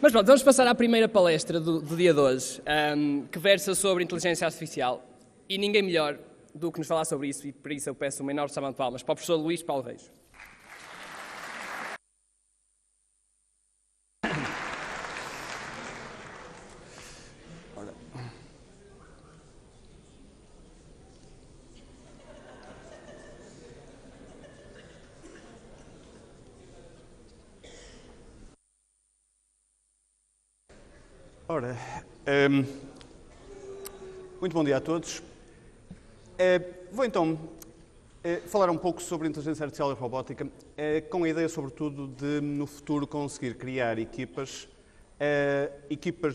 Mas pronto, vamos passar à primeira palestra do dia de hoje, que versa sobre inteligência artificial. E ninguém melhor do que nos falar sobre isso, e por isso eu peço uma enorme salva de palmas para o professor Luís Paulo Reis. Ora, muito bom dia a todos. Vou então falar um pouco sobre inteligência artificial e robótica, com a ideia, sobretudo, de no futuro conseguir criar equipas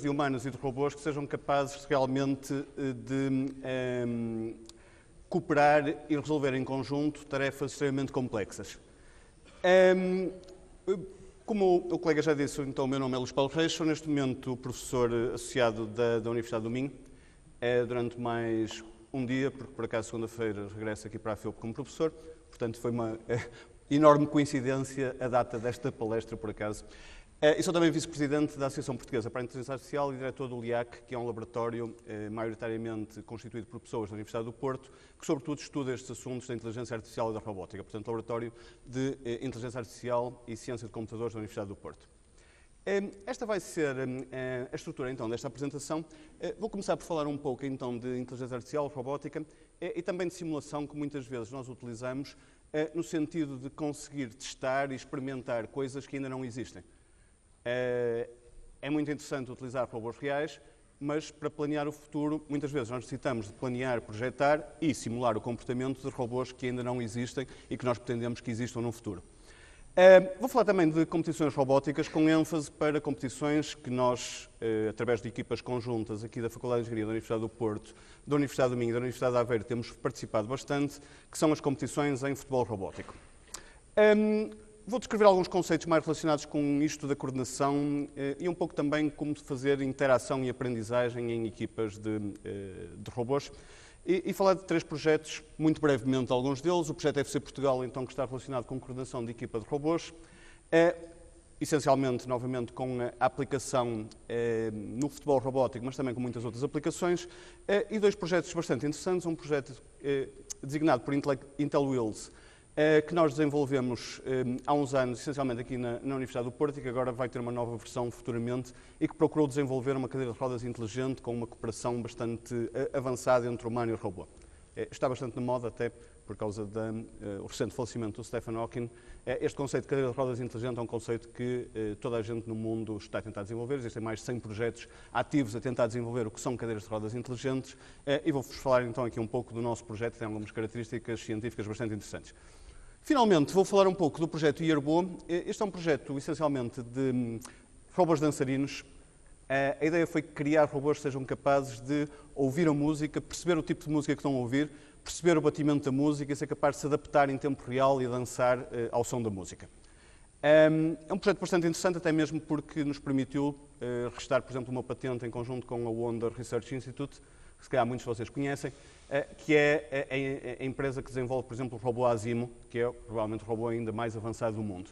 de humanos e de robôs que sejam capazes realmente de cooperar e resolver em conjunto tarefas extremamente complexas. Como o colega já disse, então, o meu nome é Luís Paulo Reis, sou neste momento professor associado da Universidade do Minho, durante mais um dia, porque por acaso segunda-feira regresso aqui para a FEUP como professor, portanto foi uma enorme coincidência a data desta palestra, por acaso. E sou também vice-presidente da Associação Portuguesa para a Inteligência Artificial e diretor do LIAC, que é um laboratório maioritariamente constituído por pessoas da Universidade do Porto, que sobretudo estuda estes assuntos da inteligência artificial e da robótica, portanto, laboratório de inteligência artificial e ciência de computadores da Universidade do Porto. Esta vai ser a estrutura, então, desta apresentação. Vou começar por falar um pouco, então, de inteligência artificial, robótica e também de simulação, que muitas vezes nós utilizamos no sentido de conseguir testar e experimentar coisas que ainda não existem. É muito interessante utilizar robôs reais, mas para planear o futuro, muitas vezes nós necessitamos de planear, projetar e simular o comportamento de robôs que ainda não existem e que nós pretendemos que existam no futuro. Vou falar também de competições robóticas, com ênfase para competições que nós, através de equipas conjuntas aqui da Faculdade de Engenharia da Universidade do Porto, da Universidade do Minho e da Universidade de Aveiro, temos participado bastante, que são as competições em futebol robótico. Vou descrever alguns conceitos mais relacionados com isto da coordenação e um pouco também como fazer interação e aprendizagem em equipas de robôs. E falar de 3 projetos, muito brevemente, alguns deles. O projeto FC Portugal, então, que está relacionado com coordenação de equipa de robôs. Essencialmente, novamente, com a aplicação no futebol robótico, mas também com muitas outras aplicações. E 2 projetos bastante interessantes. Um projeto designado por Intel Wheels, que nós desenvolvemos há uns anos, essencialmente aqui na Universidade do Porto, e que agora vai ter uma nova versão futuramente, e que procurou desenvolver uma cadeira de rodas inteligente com uma cooperação bastante avançada entre o humano e o robô. Está bastante na moda, até por causa do recente falecimento do Stephen Hawking. Este conceito de cadeira de rodas inteligente é um conceito que toda a gente no mundo está a tentar desenvolver. Existem mais de 100 projetos ativos a tentar desenvolver o que são cadeiras de rodas inteligentes, e vou-vos falar então aqui um pouco do nosso projeto, que tem algumas características científicas bastante interessantes. Finalmente, vou falar um pouco do projeto Yerbo. Este é um projeto, essencialmente, de robôs dançarinos. A ideia foi criar robôs que sejam capazes de ouvir a música, perceber o tipo de música que estão a ouvir, perceber o batimento da música e ser capaz de se adaptar em tempo real e dançar ao som da música. É um projeto bastante interessante, até mesmo porque nos permitiu registrar, por exemplo, uma patente em conjunto com a Wonder Research Institute, que se calhar muitos de vocês conhecem, que é a empresa que desenvolve, por exemplo, o robô Asimo, que é provavelmente o robô ainda mais avançado do mundo.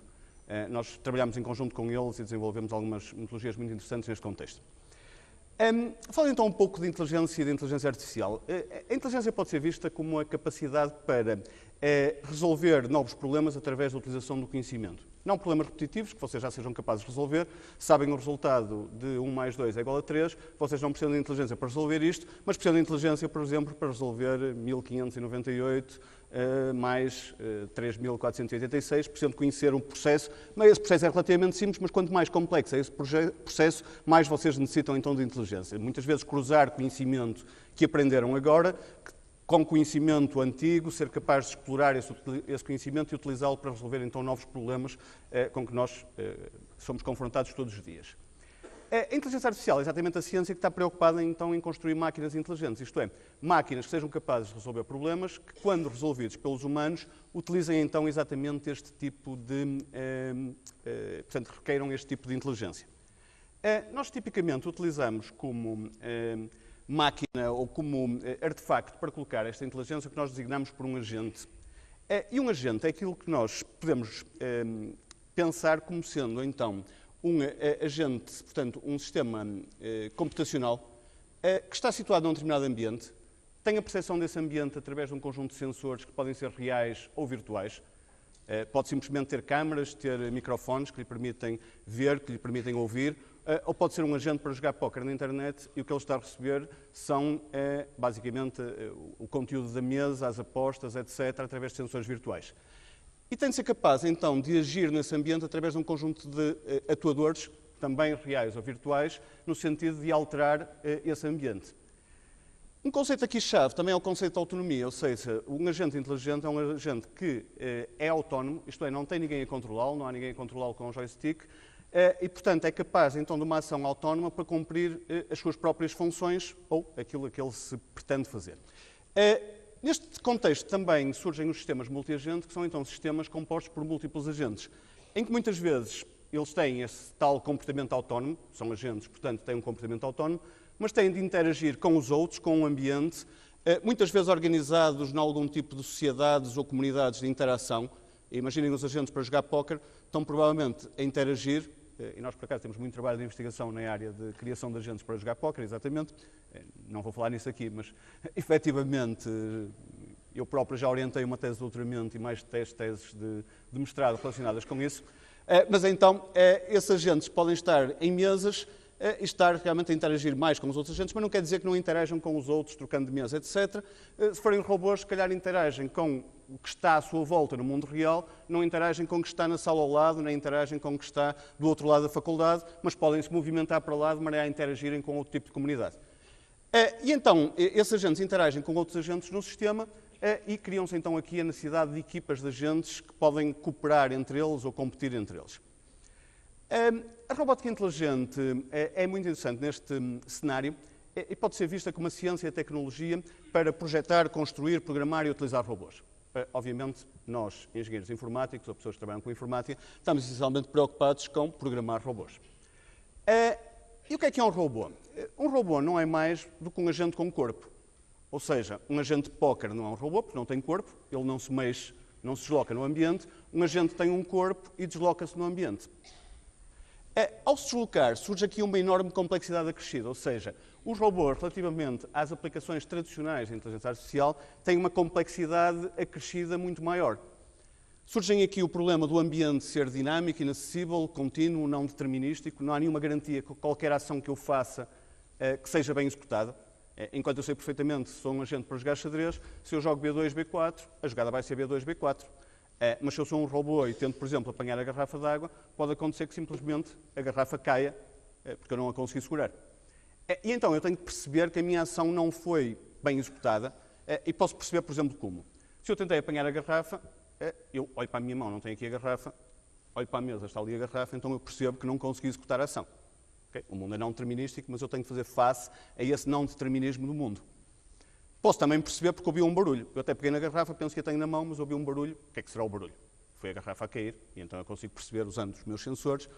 Nós trabalhamos em conjunto com eles e desenvolvemos algumas metodologias muito interessantes neste contexto. Falo então um pouco de inteligência e de inteligência artificial. A inteligência pode ser vista como a capacidade para resolver novos problemas através da utilização do conhecimento. Não problemas repetitivos, que vocês já sejam capazes de resolver, sabem o resultado de 1 mais 2 é igual a 3, vocês não precisam de inteligência para resolver isto, mas precisam de inteligência, por exemplo, para resolver 1598 mais 3486, precisam de conhecer um processo, mas esse processo é relativamente simples, mas quanto mais complexo é esse processo, mais vocês necessitam então de inteligência. Muitas vezes cruzar conhecimento que aprenderam agora, com conhecimento antigo, ser capaz de explorar esse conhecimento e utilizá-lo para resolver então novos problemas com que nós somos confrontados todos os dias. A inteligência artificial é exatamente a ciência que está preocupada então em construir máquinas inteligentes, isto é, máquinas que sejam capazes de resolver problemas que, quando resolvidos pelos humanos, utilizem então exatamente este tipo de, portanto, requeiram este tipo de inteligência. Nós tipicamente utilizamos como máquina ou como artefacto para colocar esta inteligência que nós designamos por um agente. E um agente é aquilo que nós podemos pensar como sendo, então, um agente, portanto, um sistema computacional que está situado num determinado ambiente, tem a percepção desse ambiente através de um conjunto de sensores que podem ser reais ou virtuais. Pode simplesmente ter câmaras, ter microfones que lhe permitem ver, que lhe permitem ouvir, ou pode ser um agente para jogar póquer na internet e o que ele está a receber são, basicamente, o conteúdo da mesa, as apostas, etc., através de sensores virtuais. E tem de ser capaz, então, de agir nesse ambiente através de um conjunto de atuadores, também reais ou virtuais, no sentido de alterar esse ambiente. Um conceito aqui chave também é o conceito de autonomia, ou seja, um agente inteligente é um agente que é autónomo, isto é, não tem ninguém a controlá-lo, não há ninguém a controlá-lo com um joystick, e, portanto, é capaz, então, de uma ação autónoma para cumprir as suas próprias funções ou aquilo a que ele se pretende fazer. Neste contexto também surgem os sistemas multiagente, que são, então, sistemas compostos por múltiplos agentes, em que muitas vezes eles têm esse tal comportamento autónomo, são agentes, portanto, têm um comportamento autónomo, mas têm de interagir com os outros, com o ambiente, muitas vezes organizados em algum tipo de sociedades ou comunidades de interação. Imaginem os agentes para jogar póquer, estão provavelmente a interagir, e nós por acaso temos muito trabalho de investigação na área de criação de agentes para jogar póquer, exatamente, não vou falar nisso aqui, mas efetivamente eu próprio já orientei uma tese de doutoramento e mais de 10 teses de mestrado relacionadas com isso, mas então esses agentes podem estar em mesas e estar realmente a interagir mais com os outros agentes, mas não quer dizer que não interajam com os outros, trocando de mesa, etc. Se forem robôs, se calhar interagem com o que está à sua volta no mundo real, não interagem com o que está na sala ao lado, nem interagem com o que está do outro lado da faculdade, mas podem se movimentar para lá de maneira a interagirem com outro tipo de comunidade. E então, esses agentes interagem com outros agentes no sistema e criam-se então aqui a necessidade de equipas de agentes que podem cooperar entre eles ou competir entre eles. A robótica inteligente é muito interessante neste cenário e pode ser vista como uma ciência e tecnologia para projetar, construir, programar e utilizar robôs. Obviamente, nós, engenheiros informáticos ou pessoas que trabalham com informática, estamos essencialmente preocupados com programar robôs. E o que é um robô? Um robô não é mais do que um agente com corpo. Ou seja, um agente de póquer não é um robô, porque não tem corpo, ele não se mexe, não se desloca no ambiente. Um agente tem um corpo e desloca-se no ambiente. Ao se deslocar, surge aqui uma enorme complexidade acrescida, ou seja, os robôs, relativamente às aplicações tradicionais de inteligência artificial, têm uma complexidade acrescida muito maior. Surge aqui o problema do ambiente ser dinâmico, inacessível, contínuo, não determinístico, não há nenhuma garantia que qualquer ação que eu faça que seja bem executada. Enquanto eu sei perfeitamente se sou um agente para jogar xadrez, se eu jogo B2, B4, a jogada vai ser B2, B4. Mas se eu sou um robô e tento, por exemplo, apanhar a garrafa de água, pode acontecer que simplesmente a garrafa caia, porque eu não a consegui segurar. E então eu tenho que perceber que a minha ação não foi bem executada, e posso perceber, por exemplo, como. Se eu tentei apanhar a garrafa, eu olho para a minha mão, não tenho aqui a garrafa, olho para a mesa, está ali a garrafa, então eu percebo que não consegui executar a ação. Okay? O mundo é não determinístico, mas eu tenho que fazer face a esse não determinismo do mundo. Posso também perceber porque ouvi um barulho. Eu até peguei na garrafa, penso que a tenho na mão, mas ouvi um barulho. O que é que será o barulho? Foi a garrafa a cair, e então eu consigo perceber, usando os meus sensores,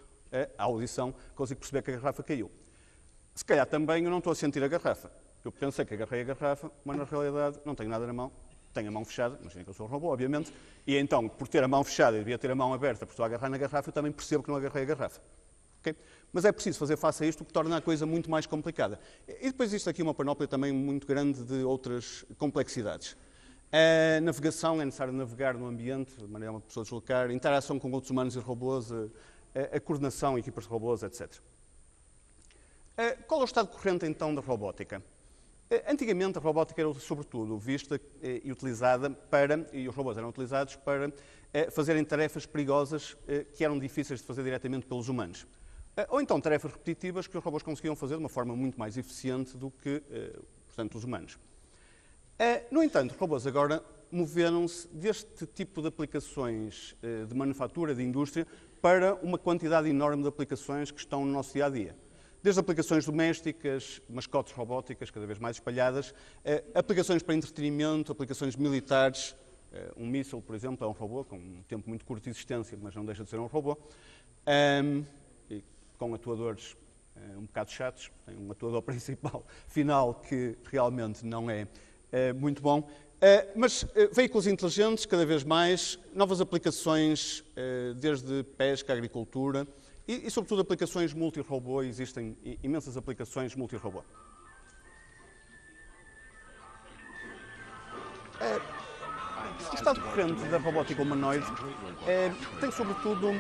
a audição, consigo perceber que a garrafa caiu. Se calhar também eu não estou a sentir a garrafa. Eu pensei que agarrei a garrafa, mas na realidade não tenho nada na mão, tenho a mão fechada, imaginem que eu sou um robô, obviamente, e então, por ter a mão fechada, eu devia ter a mão aberta, porque estou a agarrar na garrafa, eu também percebo que não agarrei a garrafa. Okay? Mas é preciso fazer face a isto, o que torna a coisa muito mais complicada. E depois existe aqui uma panóplia também muito grande de outras complexidades. A navegação, é necessário navegar no ambiente, de maneira a uma pessoa deslocar, a interação com outros humanos e robôs, a coordenação, equipas de robôs, etc. Qual é o estado corrente, então, da robótica? Antigamente, a robótica era, sobretudo, vista e utilizada para, e os robôs eram utilizados para fazerem tarefas perigosas que eram difíceis de fazer diretamente pelos humanos. Ou então tarefas repetitivas que os robôs conseguiam fazer de uma forma muito mais eficiente do que, portanto, os humanos. No entanto, os robôs agora moveram-se deste tipo de aplicações de manufatura, de indústria, para uma quantidade enorme de aplicações que estão no nosso dia-a-dia. Desde aplicações domésticas, mascotes robóticas cada vez mais espalhadas, aplicações para entretenimento, aplicações militares. Um míssil, por exemplo, é um robô com um tempo muito curto de existência, mas não deixa de ser um robô. E com atuadores um bocado chatos. Tem um atuador principal final que realmente não é muito bom. Mas veículos inteligentes, cada vez mais, novas aplicações, desde pesca, agricultura, e sobretudo, aplicações multi-robô. Existem imensas aplicações multi-robô. O estado corrente da robótica humanoide tem, sobretudo,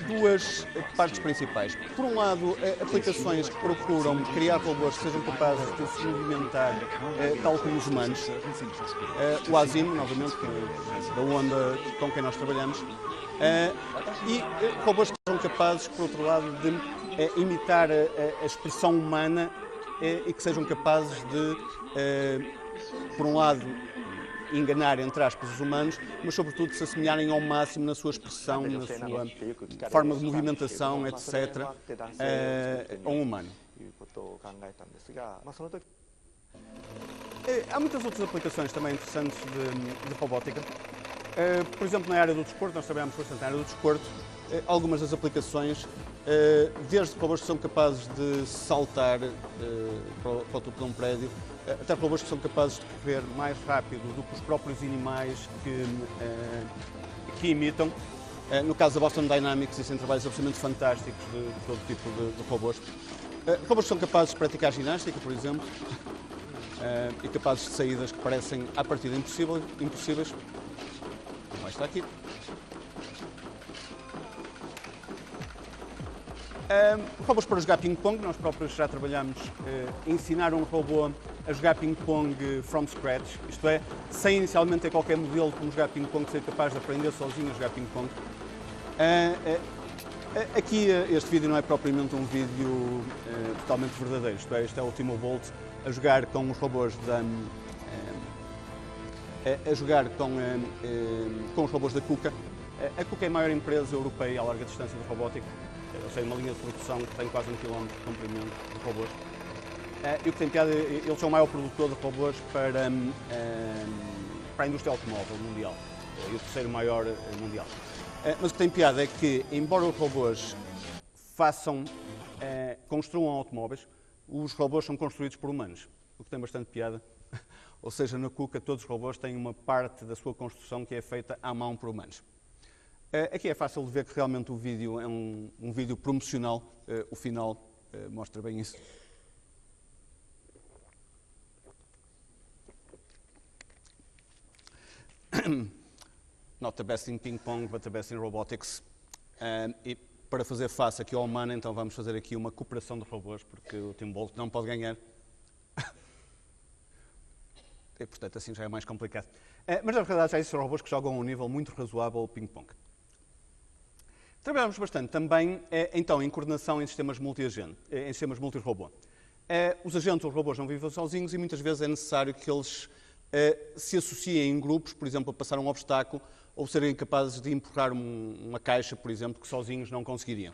duas partes principais. Por um lado, aplicações que procuram criar robôs que sejam capazes de se movimentar tal como os humanos. O ASIM, novamente, da onda com quem nós trabalhamos. E robôs que sejam capazes, por outro lado, de imitar a expressão humana e que sejam capazes de, por um lado, enganar, entre aspas, os humanos, mas sobretudo se assemelharem ao máximo na sua expressão, na sua forma de movimentação, etc., a um humano. Há muitas outras aplicações também interessantes de robótica. Por exemplo, na área do desporto, nós trabalhamos bastante na área do desporto. Algumas das aplicações, desde robôs que são capazes de saltar para o topo de um prédio, até robôs que são capazes de correr mais rápido do que os próprios animais que imitam. No caso da Boston Dynamics, existem trabalhos absolutamente fantásticos de todo tipo de robôs. Robôs que são capazes de praticar ginástica, por exemplo, e capazes de saídas que parecem, à partida, impossíveis. Como está aqui. Robôs para jogar ping-pong, nós próprios já trabalhamos ensinar um robô a jogar ping-pong from scratch, isto é, sem inicialmente ter qualquer modelo de como jogar ping-pong, ser capaz de aprender sozinho a jogar ping-pong. Aqui este vídeo não é propriamente um vídeo totalmente verdadeiro, isto é, este é o Timo Bolt a jogar com os robôs com os robôs da KUKA. A KUKA é a maior empresa europeia a larga distância de robótica, ou seja, uma linha de produção que tem quase 1 km de comprimento de robôs. E o que tem piada, eles são o maior produtor de robôs para a indústria automóvel mundial, e o terceiro maior mundial. Mas o que tem piada é que, embora os robôs construam automóveis, os robôs são construídos por humanos, o que tem bastante piada. Ou seja, na KUKA todos os robôs têm uma parte da sua construção que é feita à mão por humanos. Aqui é fácil de ver que realmente o vídeo é um vídeo promocional, o final mostra bem isso. Not the best in ping-pong, but the best in robotics. E para fazer face aqui ao humano, então vamos fazer aqui uma cooperação de robôs, porque o Tim Bolt não pode ganhar. E, portanto, assim já é mais complicado. Mas, na verdade, já existem robôs que jogam a um nível muito razoável ping-pong. Trabalhamos bastante também, então, em coordenação em sistemas multi-robô. Os agentes, os robôs, não vivem sozinhos e muitas vezes é necessário que eles se associem em grupos, por exemplo, a passar um obstáculo ou serem capazes de empurrar uma caixa, por exemplo, que sozinhos não conseguiriam.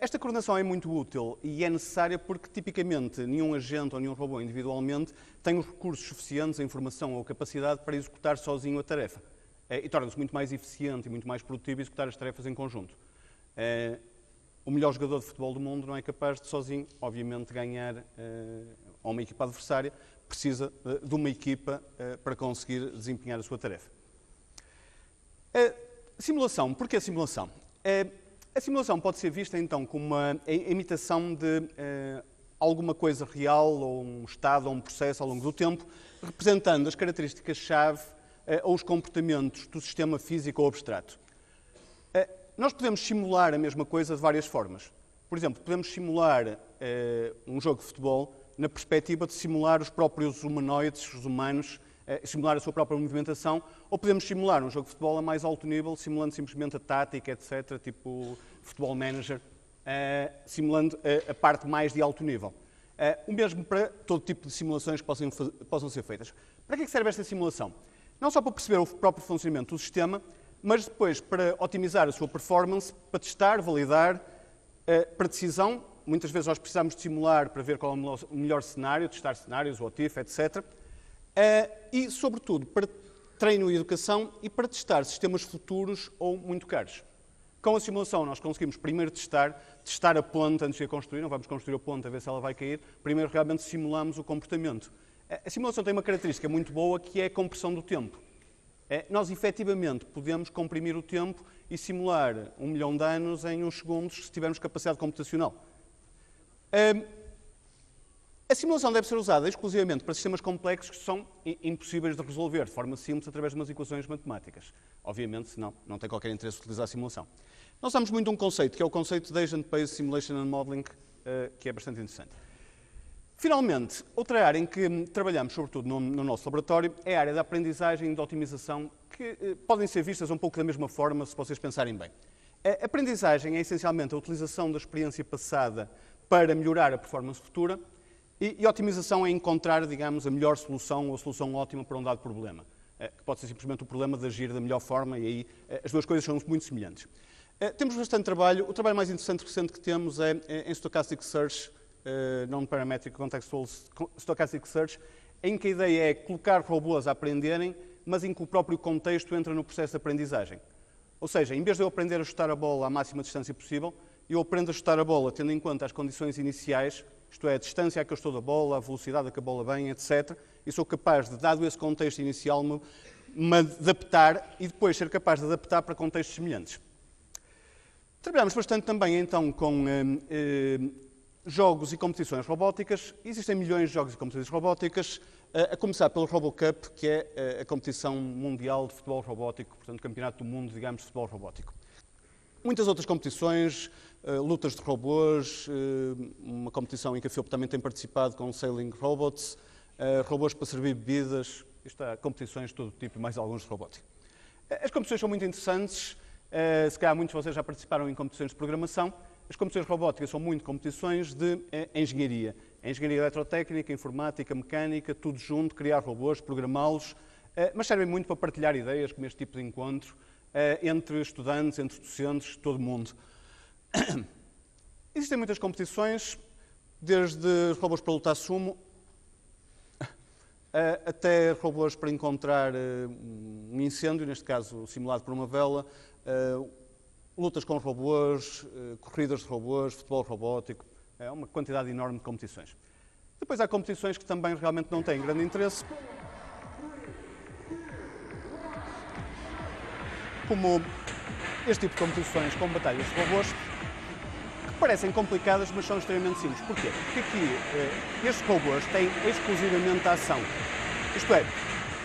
Esta coordenação é muito útil e é necessária porque, tipicamente, nenhum agente ou nenhum robô individualmente tem os recursos suficientes, a informação ou a capacidade para executar sozinho a tarefa. E torna-se muito mais eficiente e muito mais produtivo executar as tarefas em conjunto. O melhor jogador de futebol do mundo não é capaz de sozinho, obviamente, ganhar a uma equipa adversária, precisa de uma equipa para conseguir desempenhar a sua tarefa. Simulação. Porquê a simulação? A simulação pode ser vista, então, como uma imitação de alguma coisa real, ou um estado, ou um processo ao longo do tempo, representando as características-chave ou os comportamentos do sistema físico ou abstrato. Nós podemos simular a mesma coisa de várias formas. Por exemplo, podemos simular um jogo de futebol na perspectiva de simular os próprios humanoides, os humanos, simular a sua própria movimentação, ou podemos simular um jogo de futebol a mais alto nível, simulando simplesmente a tática, etc., tipo Football Manager, simulando a parte mais de alto nível. O mesmo para todo tipo de simulações que possam ser feitas. Para que serve esta simulação? Não só para perceber o próprio funcionamento do sistema, mas depois para otimizar a sua performance, para testar, validar, para decisão. Muitas vezes nós precisamos de simular para ver qual é o melhor cenário, testar cenários, what if, etc. E, sobretudo, para treino e educação e para testar sistemas futuros ou muito caros. Com a simulação nós conseguimos primeiro testar a ponte antes de a construir, não vamos construir a ponte a ver se ela vai cair, primeiro realmente simulamos o comportamento. A simulação tem uma característica muito boa que é a compressão do tempo. Nós, efetivamente, podemos comprimir o tempo e simular 1 milhão de anos em uns segundos se tivermos capacidade computacional. A simulação deve ser usada exclusivamente para sistemas complexos que são impossíveis de resolver de forma simples através de umas equações matemáticas. Obviamente, senão não tem qualquer interesse utilizar a simulação. Nós usamos muito um conceito, que é o conceito de Agent-Based Simulation and Modeling, que é bastante interessante. Finalmente, outra área em que trabalhamos, sobretudo no nosso laboratório, é a área da aprendizagem e da otimização, que podem ser vistas um pouco da mesma forma, se vocês pensarem bem. A aprendizagem é essencialmente a utilização da experiência passada para melhorar a performance futura, e a otimização é encontrar, digamos, a melhor solução ou a solução ótima para um dado problema, que pode ser simplesmente o problema de agir da melhor forma, e aí as duas coisas são muito semelhantes. Temos bastante trabalho. O trabalho mais interessante recente que temos é em Stochastic Search, Non-Parametric Contextual Stochastic Search, em que a ideia é colocar robôs a aprenderem, mas em que o próprio contexto entra no processo de aprendizagem. Ou seja, em vez de eu aprender a chutar a bola à máxima distância possível, eu aprendo a chutar a bola tendo em conta as condições iniciais, isto é, a distância a que eu estou da bola, a velocidade a que a bola vem, etc. E sou capaz de, dado esse contexto inicial, me adaptar e depois ser capaz de adaptar para contextos semelhantes. Trabalhamos bastante também, então, com jogos e competições robóticas. Existem milhões de jogos e competições robóticas, a começar pelo RoboCup, que é a competição mundial de futebol robótico, portanto, campeonato do mundo, digamos, de futebol robótico. Muitas outras competições, lutas de robôs, uma competição em que a FIOP também tem participado com Sailing Robots, robôs para servir bebidas, isto há competições de todo tipo e mais alguns de robótica. As competições são muito interessantes, se calhar muitos de vocês já participaram em competições de programação. As competições robóticas são muito competições de engenharia. Engenharia eletrotécnica, informática, mecânica, tudo junto, criar robôs, programá-los, mas servem muito para partilhar ideias, como este tipo de encontro, entre estudantes, entre docentes, todo mundo. Existem muitas competições, desde robôs para lutar sumo, até robôs para encontrar um incêndio, neste caso simulado por uma vela, lutas com robôs, corridas de robôs, futebol robótico, é uma quantidade enorme de competições. Depois há competições que também realmente não têm grande interesse, como este tipo de competições com batalhas de robôs, que parecem complicadas, mas são extremamente simples. Porquê? Porque aqui estes robôs têm exclusivamente a ação. Isto é,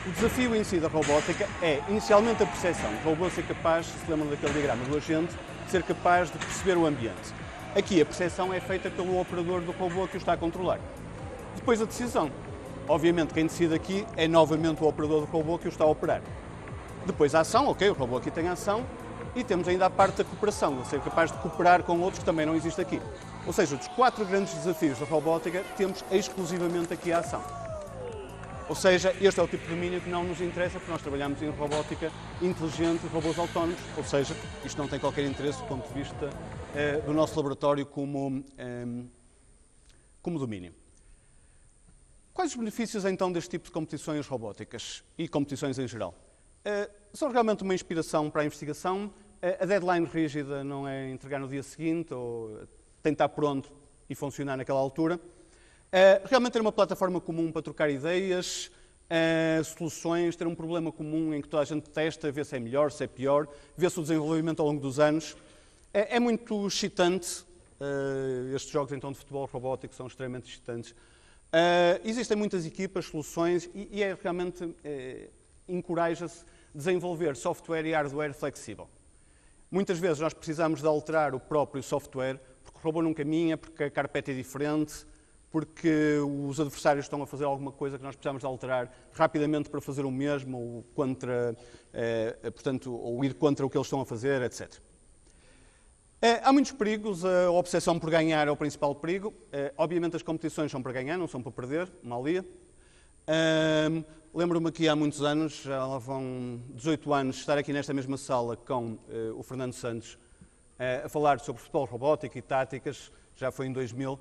o desafio em si da robótica é, inicialmente, a percepção. O robô ser capaz, se lembram daquele diagrama do agente, ser capaz de perceber o ambiente. Aqui a percepção é feita pelo operador do robô que o está a controlar. Depois a decisão. Obviamente quem decide aqui é novamente o operador do robô que o está a operar. Depois a ação, ok, o robô aqui tem a ação, e temos ainda a parte da cooperação, de ser capaz de cooperar com outros que também não existe aqui. Ou seja, dos 4 grandes desafios da robótica, temos exclusivamente aqui a ação. Ou seja, este é o tipo de domínio que não nos interessa, porque nós trabalhamos em robótica inteligente e robôs autónomos, ou seja, isto não tem qualquer interesse do ponto de vista do nosso laboratório como domínio. Quais os benefícios, então, deste tipo de competições robóticas e competições em geral? São realmente uma inspiração para a investigação. A deadline rígida não é entregar no dia seguinte ou tem de estar pronto e funcionar naquela altura. Realmente ter uma plataforma comum para trocar ideias, soluções, ter um problema comum em que toda a gente testa, vê se é melhor, se é pior, vê-se o desenvolvimento ao longo dos anos. É muito excitante. Estes jogos, então, de futebol robótico são extremamente excitantes. Existem muitas equipas, soluções e realmente encoraja-se a desenvolver software e hardware flexível. Muitas vezes nós precisamos de alterar o próprio software porque o robô não caminha, porque a carpete é diferente, porque os adversários estão a fazer alguma coisa que nós precisamos de alterar rapidamente para fazer o mesmo, ou ir contra o que eles estão a fazer, etc. Há muitos perigos, a obsessão por ganhar é o principal perigo. Obviamente as competições são para ganhar, não são para perder, mal ia. Lembro-me aqui há muitos anos, já lá vão 18 anos, estar aqui nesta mesma sala com o Fernando Santos a falar sobre futebol robótico e táticas, já foi em 2000,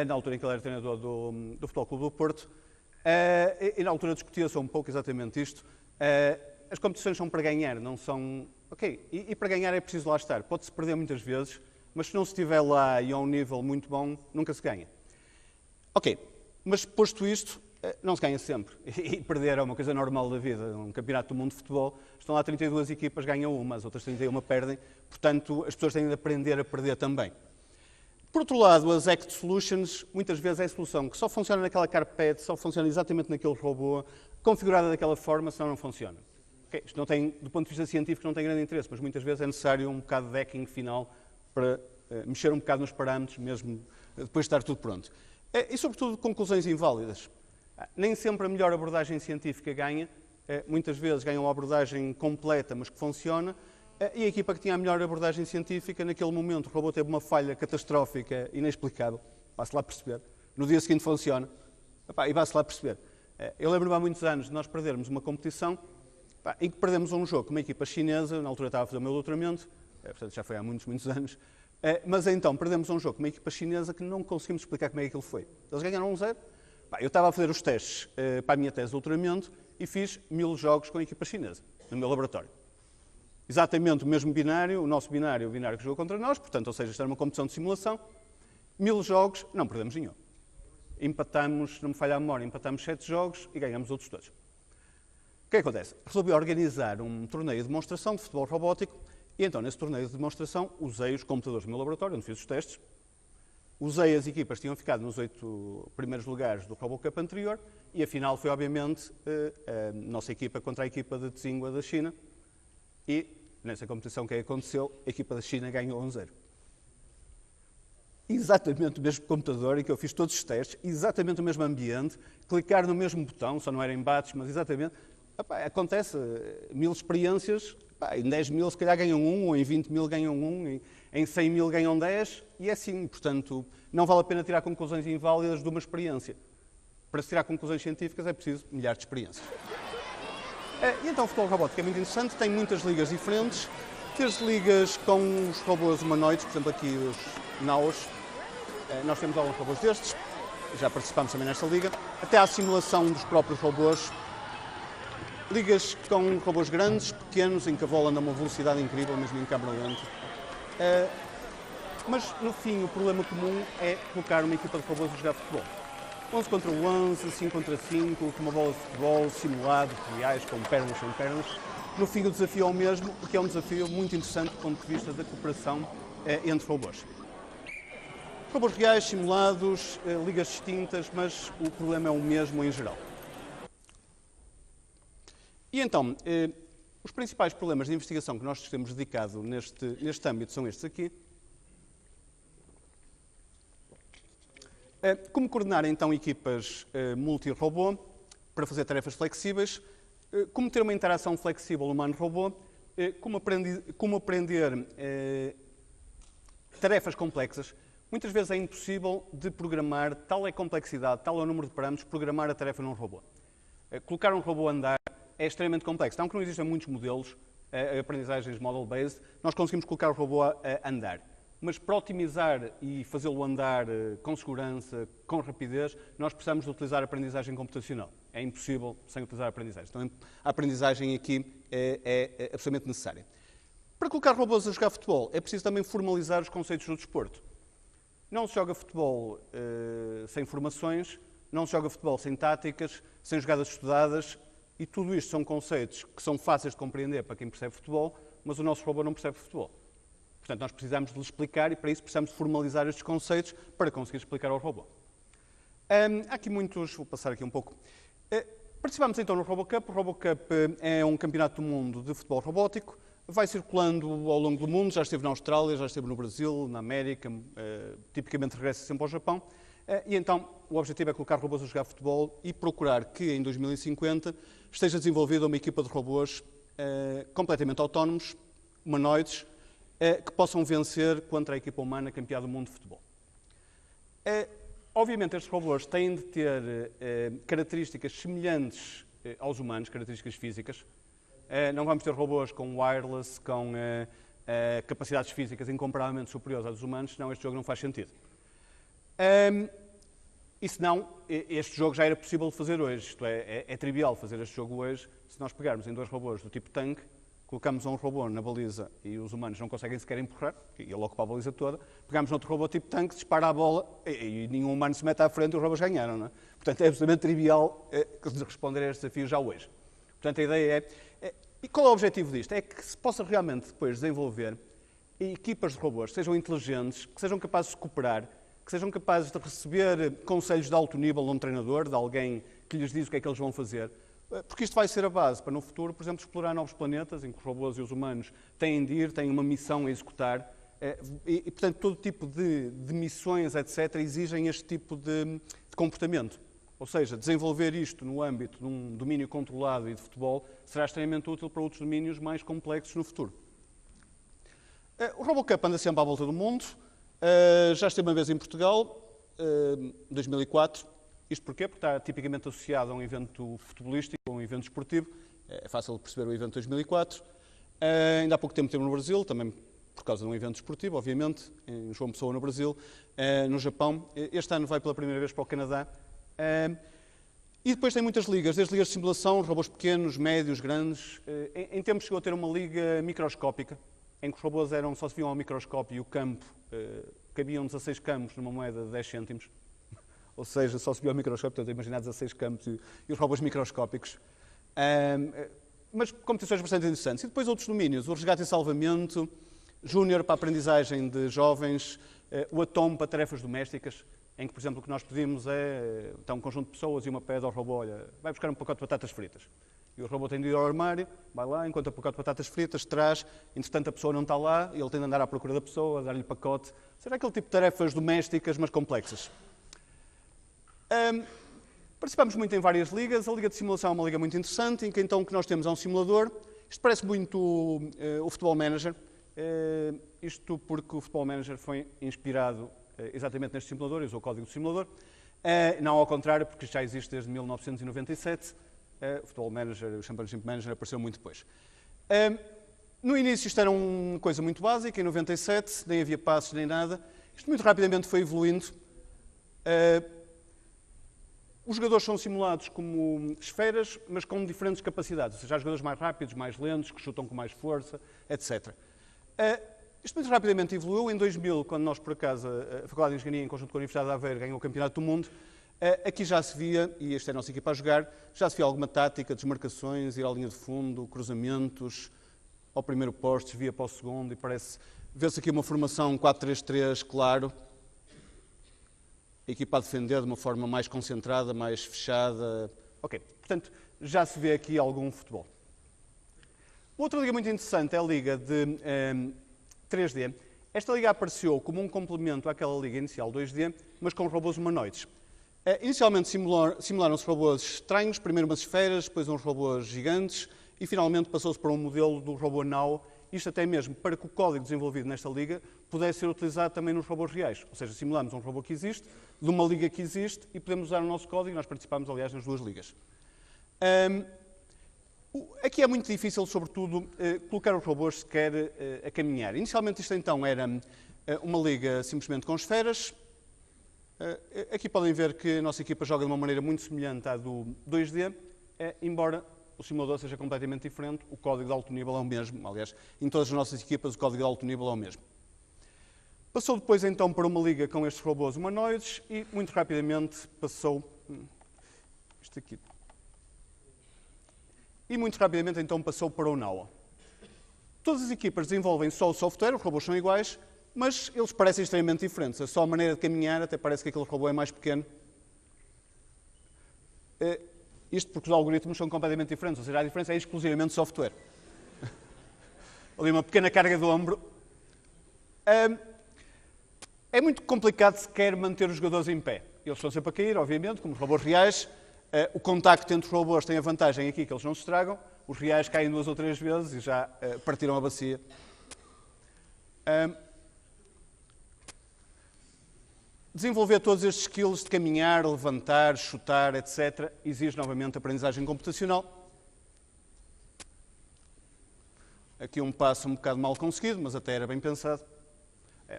na altura em que ele era treinador do Futebol Clube do Porto, e na altura discutia-se um pouco exatamente isto. As competições são para ganhar, não são... Ok, e para ganhar é preciso lá estar. Pode-se perder muitas vezes, mas se não se estiver lá e a um nível muito bom, nunca se ganha. Ok, mas posto isto, não se ganha sempre. E perder é uma coisa normal da vida. Um campeonato do mundo de futebol, estão lá 32 equipas, ganham uma, as outras 31 perdem. Portanto, as pessoas têm de aprender a perder também. Por outro lado, as Act Solutions, muitas vezes é a solução que só funciona naquela carpete, só funciona exatamente naquele robô, configurada daquela forma, senão não funciona. Okay, isto não tem, do ponto de vista científico, não tem grande interesse, mas muitas vezes é necessário um bocado de hacking final para mexer um bocado nos parâmetros, mesmo depois de estar tudo pronto. E, sobretudo, conclusões inválidas. Nem sempre a melhor abordagem científica ganha, muitas vezes ganha uma abordagem completa, mas que funciona, e a equipa que tinha a melhor abordagem científica, naquele momento o robô teve uma falha catastrófica, inexplicável, vá-se lá perceber. No dia seguinte funciona, e vá-se lá perceber. Eu lembro-me há muitos anos de nós perdermos uma competição, em que perdemos um jogo com uma equipa chinesa, na altura estava a fazer o meu doutoramento, portanto já foi há muitos anos, mas então perdemos um jogo com uma equipa chinesa que não conseguimos explicar como é que aquilo foi. Eles ganharam 1-0. Eu estava a fazer os testes para a minha tese de doutoramento e fiz 1000 jogos com a equipa chinesa, no meu laboratório. Exatamente o mesmo binário, o nosso binário, o binário que jogou contra nós, portanto, ou seja, isto era uma competição de simulação. 1000 jogos, não perdemos nenhum. Empatamos, não me falha a memória, empatamos 7 jogos e ganhamos outros todos. O que é que acontece? Resolvi organizar um torneio de demonstração de futebol robótico e então, nesse torneio de demonstração, usei os computadores do meu laboratório, onde fiz os testes, usei as equipas que tinham ficado nos 8 primeiros lugares do RoboCup anterior e a final foi, obviamente, a nossa equipa contra a equipa de Tsinghua da China e, nessa competição que aconteceu, a equipa da China ganhou 1-0. Exatamente o mesmo computador em que eu fiz todos os testes, exatamente o mesmo ambiente, clicar no mesmo botão, só não era embates, mas exatamente. Acontece, 1000 experiências, em 10.000 se calhar ganham 1, ou em 20.000 ganham 1, em 100.000 ganham 10, e é assim, portanto, não vale a pena tirar conclusões inválidas de uma experiência. Para se tirar conclusões científicas é preciso milhares de experiências. E então o futebol robótico é muito interessante, tem muitas ligas diferentes, desde ligas com os robôs humanoides, por exemplo aqui os Naos, nós temos alguns robôs destes, já participamos também nesta liga, até à simulação dos próprios robôs, ligas com robôs grandes, pequenos, em que a bola anda a uma velocidade incrível, mesmo em câmara lenta. Mas, no fim, o problema comum é colocar uma equipa de robôs a jogar futebol. 11 contra 11, 5 contra 5, com uma bola de futebol, simulado, reais, com pernas, sem pernas. No fim, o desafio é o mesmo, porque é um desafio muito interessante do ponto de vista da cooperação entre robôs. Robôs reais, simulados, ligas distintas, mas o problema é o mesmo em geral. E então, os principais problemas de investigação que nós temos dedicado neste âmbito são estes aqui. Como coordenar então equipas multi-robô para fazer tarefas flexíveis, como ter uma interação flexível humano-robô, como aprender tarefas complexas. Muitas vezes é impossível de programar, tal é a complexidade, tal é o número de parâmetros, programar a tarefa num robô. Colocar um robô a andar é extremamente complexo. Não que não existam muitos modelos, aprendizagens model-based, nós conseguimos colocar o robô a andar. Mas para otimizar e fazê-lo andar com segurança, com rapidez, nós precisamos de utilizar a aprendizagem computacional. É impossível sem utilizar a aprendizagem. Então, a aprendizagem aqui é absolutamente necessária. Para colocar robôs a jogar futebol, é preciso também formalizar os conceitos do desporto. Não se joga futebol sem formações, não se joga futebol sem táticas, sem jogadas estudadas, e tudo isto são conceitos que são fáceis de compreender para quem percebe futebol, mas o nosso robô não percebe futebol. Portanto, nós precisamos de lhe explicar e para isso precisamos de formalizar estes conceitos para conseguir explicar ao robô. Há aqui muitos, vou passar aqui um pouco. Participamos então no RoboCup. O RoboCup é um campeonato do mundo de futebol robótico. Vai circulando ao longo do mundo, já esteve na Austrália, já esteve no Brasil, na América, tipicamente regressa sempre ao Japão. E então o objetivo é colocar robôs a jogar futebol e procurar que em 2050 esteja desenvolvida uma equipa de robôs completamente autónomos, humanoides, que possam vencer contra a equipa humana campeã do mundo de futebol. Obviamente estes robôs têm de ter características semelhantes aos humanos, características físicas. Não vamos ter robôs com wireless, com capacidades físicas incomparavelmente superiores às dos humanos, senão este jogo não faz sentido. E senão, este jogo já era possível fazer hoje, isto é trivial fazer este jogo hoje, se nós pegarmos em 2 robôs do tipo tanque colocamos um robô na baliza e os humanos não conseguem sequer empurrar, e ele ocupa a baliza toda, pegamos outro robô tipo tanque, dispara a bola e nenhum humano se mete à frente e os robôs ganharam, não é? Portanto, é absolutamente trivial responder a este desafio já hoje. Portanto, a ideia e qual é o objetivo disto? É que se possa realmente depois desenvolver equipas de robôs que sejam inteligentes, que sejam capazes de cooperar, que sejam capazes de receber conselhos de alto nível de um treinador, de alguém que lhes diz o que é que eles vão fazer. Porque isto vai ser a base para, no futuro, por exemplo, explorar novos planetas em que os robôs e os humanos têm de ir, têm uma missão a executar. E portanto, todo tipo de missões, etc., exigem este tipo de comportamento. Ou seja, desenvolver isto no âmbito de um domínio controlado e de futebol será extremamente útil para outros domínios mais complexos no futuro. O RoboCup anda sempre à volta do mundo. Já esteve uma vez em Portugal, 2004. Isto porquê? Porque está tipicamente associado a um evento futebolístico, a um evento esportivo. É fácil de perceber o evento 2004. Ainda há pouco tempo teve no Brasil, também por causa de um evento esportivo, obviamente, em João Pessoa, no Brasil, no Japão. Este ano vai pela primeira vez para o Canadá. E depois tem muitas ligas, desde ligas de simulação, robôs pequenos, médios, grandes. Em tempos chegou a ter uma liga microscópica, em que os robôs só se viam ao microscópio e o campo, cabiam 16 campos numa moeda de 10 cêntimos. Ou seja, só se viu ao microscópio, portanto, imaginar 16 campos e os robôs microscópicos. Mas competições bastante interessantes. E depois outros domínios, o resgate e salvamento, júnior para a aprendizagem de jovens, o Atom para tarefas domésticas, em que, por exemplo, o que nós pedimos está um conjunto de pessoas e uma pede ao robô, olha, vai buscar um pacote de batatas fritas. E o robô tem de ir ao armário, vai lá, encontra o pacote de batatas fritas, traz, entretanto a pessoa não está lá, e ele tem de andar à procura da pessoa, dar-lhe pacote. Será aquele tipo de tarefas domésticas, mas complexas. Participamos muito em várias ligas. A Liga de Simulação é uma liga muito interessante, em que então o que nós temos é um simulador. Isto parece muito o Football Manager, isto porque o Football Manager foi inspirado exatamente neste simulador, usou o código do simulador. Não ao contrário, porque isto já existe desde 1997. O Football Manager, o Championship Manager, apareceu muito depois. No início isto era uma coisa muito básica, em 97, nem havia passos nem nada. Isto muito rapidamente foi evoluindo. Os jogadores são simulados como esferas, mas com diferentes capacidades. Ou seja, há jogadores mais rápidos, mais lentos, que chutam com mais força, etc. Isto muito rapidamente evoluiu. Em 2000, quando nós, por acaso, a Faculdade de Engenharia, em conjunto com a Universidade de Aveiro, ganhou o Campeonato do Mundo, aqui já se via, e esta é a nossa equipa a jogar, já se via alguma tática, desmarcações, ir à linha de fundo, cruzamentos, ao primeiro poste, via para o segundo, e vê-se aqui uma formação 4-3-3, claro, a equipa a defender de uma forma mais concentrada, mais fechada. Ok, portanto, já se vê aqui algum futebol. Outra liga muito interessante é a liga de 3D. Esta liga apareceu como um complemento àquela liga inicial 2D, mas com robôs humanoides. Inicialmente simularam-se robôs estranhos, primeiro umas esferas, depois uns robôs gigantes, e finalmente passou-se para um modelo do robô Now, isto até mesmo para que o código desenvolvido nesta liga pudesse ser utilizado também nos robôs reais. Ou seja, simulamos um robô que existe, de uma liga que existe, e podemos usar o nosso código. Nós participamos, aliás, nas duas ligas. Aqui é muito difícil, sobretudo, colocar os robôs sequer a caminhar. Inicialmente isto então era uma liga simplesmente com esferas. Aqui podem ver que a nossa equipa joga de uma maneira muito semelhante à do 2D, embora o simulador seja completamente diferente, o código de alto nível é o mesmo. Aliás, em todas as nossas equipas o código de alto nível é o mesmo. Passou depois então para uma liga com estes robôs humanoides e muito rapidamente passou... Isto aqui... E muito rapidamente então passou para o Now. Todas as equipas desenvolvem só o software, os robôs são iguais, mas eles parecem extremamente diferentes. Só a maneira de caminhar até parece que aquele robô é mais pequeno. Isto porque os algoritmos são completamente diferentes, ou seja, a diferença é exclusivamente software. Ali uma pequena carga de ombro. É muito complicado sequer manter os jogadores em pé. Eles estão sempre a cair, obviamente, como os robôs reais. O contacto entre os robôs tem a vantagem aqui que eles não se estragam. Os reais caem 2 ou 3 vezes e já partiram a bacia. Desenvolver todos estes skills de caminhar, levantar, chutar, etc., exige novamente aprendizagem computacional. Aqui um passo um bocado mal conseguido, mas até era bem pensado.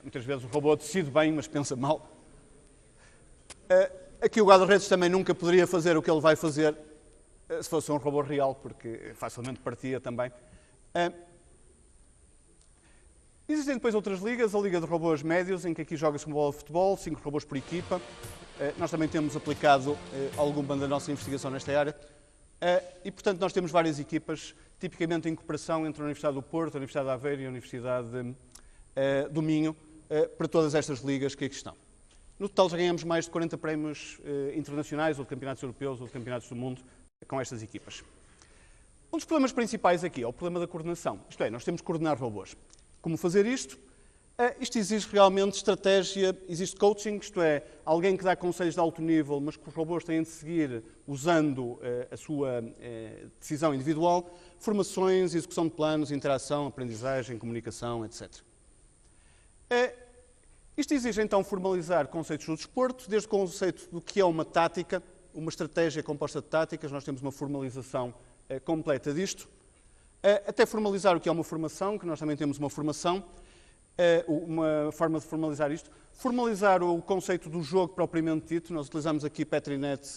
Muitas vezes o robô decide bem, mas pensa mal. Aqui o guarda-redes também nunca poderia fazer o que ele vai fazer se fosse um robô real, porque facilmente partia também. Existem depois outras ligas, a Liga de Robôs Médios, em que aqui joga-se com bola de futebol, 5 robôs por equipa. Nós também temos aplicado alguma da nossa investigação nesta área. E, portanto, nós temos várias equipas, tipicamente em cooperação entre a Universidade do Porto, a Universidade de Aveiro e a Universidade do Minho, para todas estas ligas que aqui estão. No total já ganhamos mais de 40 prémios internacionais, ou de campeonatos europeus, ou de campeonatos do mundo, com estas equipas. Um dos problemas principais aqui é o problema da coordenação. Isto é, nós temos que coordenar robôs. Como fazer isto? Isto exige realmente estratégia, existe coaching, isto é, alguém que dá conselhos de alto nível, mas que os robôs têm de seguir usando a sua decisão individual, formações, execução de planos, interação, aprendizagem, comunicação, etc. Isto exige então formalizar conceitos do desporto, desde o conceito do que é uma tática, uma estratégia composta de táticas, nós temos uma formalização completa disto, até formalizar o que é uma formação, que nós também temos uma formação, uma forma de formalizar isto. Formalizar o conceito do jogo propriamente dito, nós utilizamos aqui PetriNet,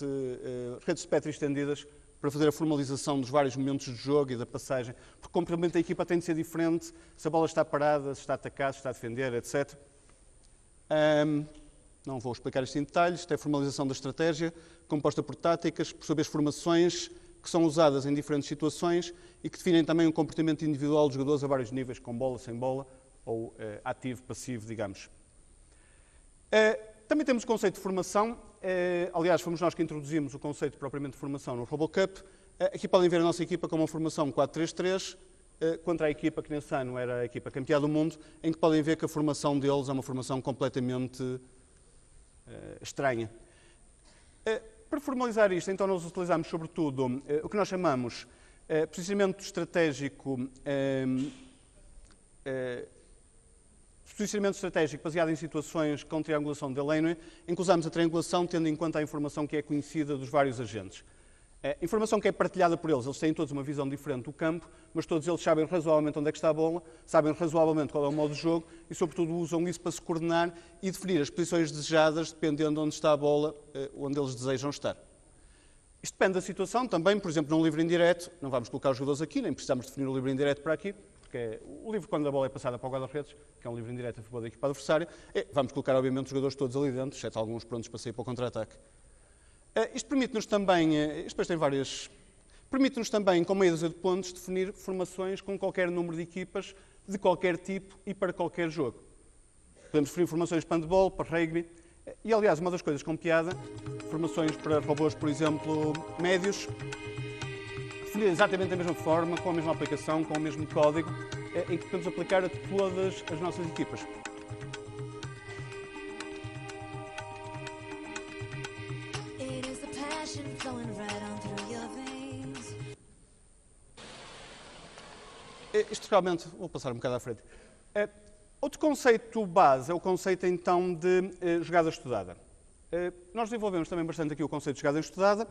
redes de Petri estendidas, para fazer a formalização dos vários momentos do jogo e da passagem, porque o comportamento da equipa tem de ser diferente, se a bola está parada, se está a atacar, se está a defender, etc. Não vou explicar isto em detalhes, isto é a formalização da estratégia, composta por táticas, por sua vez formações, que são usadas em diferentes situações e que definem também o comportamento individual dos jogadores a vários níveis, com bola, sem bola, ou ativo, passivo, digamos. Também temos o conceito de formação. Aliás, fomos nós que introduzimos o conceito propriamente de formação no RoboCup. Aqui podem ver a nossa equipa com uma formação 4-3-3, contra a equipa que nesse ano era a equipa campeã do mundo, em que podem ver que a formação deles é uma formação completamente estranha. Para formalizar isto, então, nós utilizamos, sobretudo, o que nós chamamos posicionamento estratégico, baseado em situações com triangulação de Delaney, em que usamos a triangulação tendo em conta a informação que é conhecida dos vários agentes. Informação que é partilhada por eles, eles têm todos uma visão diferente do campo, mas todos eles sabem razoavelmente onde é que está a bola, sabem razoavelmente qual é o modo de jogo e, sobretudo, usam isso para se coordenar e definir as posições desejadas dependendo de onde está a bola, onde eles desejam estar. Isto depende da situação também, por exemplo, num livre indireto, não vamos colocar os jogadores aqui, nem precisamos definir o livre indireto para aqui, porque é o livre quando a bola é passada para o guarda-redes, que é um livre indireto a favor da equipa adversária, vamos colocar, obviamente, os jogadores todos ali dentro, exceto alguns prontos para sair para o contra-ataque. Isto permite-nos também, permite-nos também, com meia dúzia de pontos, definir formações com qualquer número de equipas, de qualquer tipo e para qualquer jogo. Podemos definir formações para handball, para rugby, e aliás, uma das coisas com piada, formações para robôs, por exemplo, médios, definir exatamente da mesma forma, com a mesma aplicação, com o mesmo código, em que podemos aplicar a todas as nossas equipas. Isto realmente, vou passar um bocado à frente. Outro conceito base é o conceito então de jogada estudada. Nós desenvolvemos também bastante aqui o conceito de jogada estudada.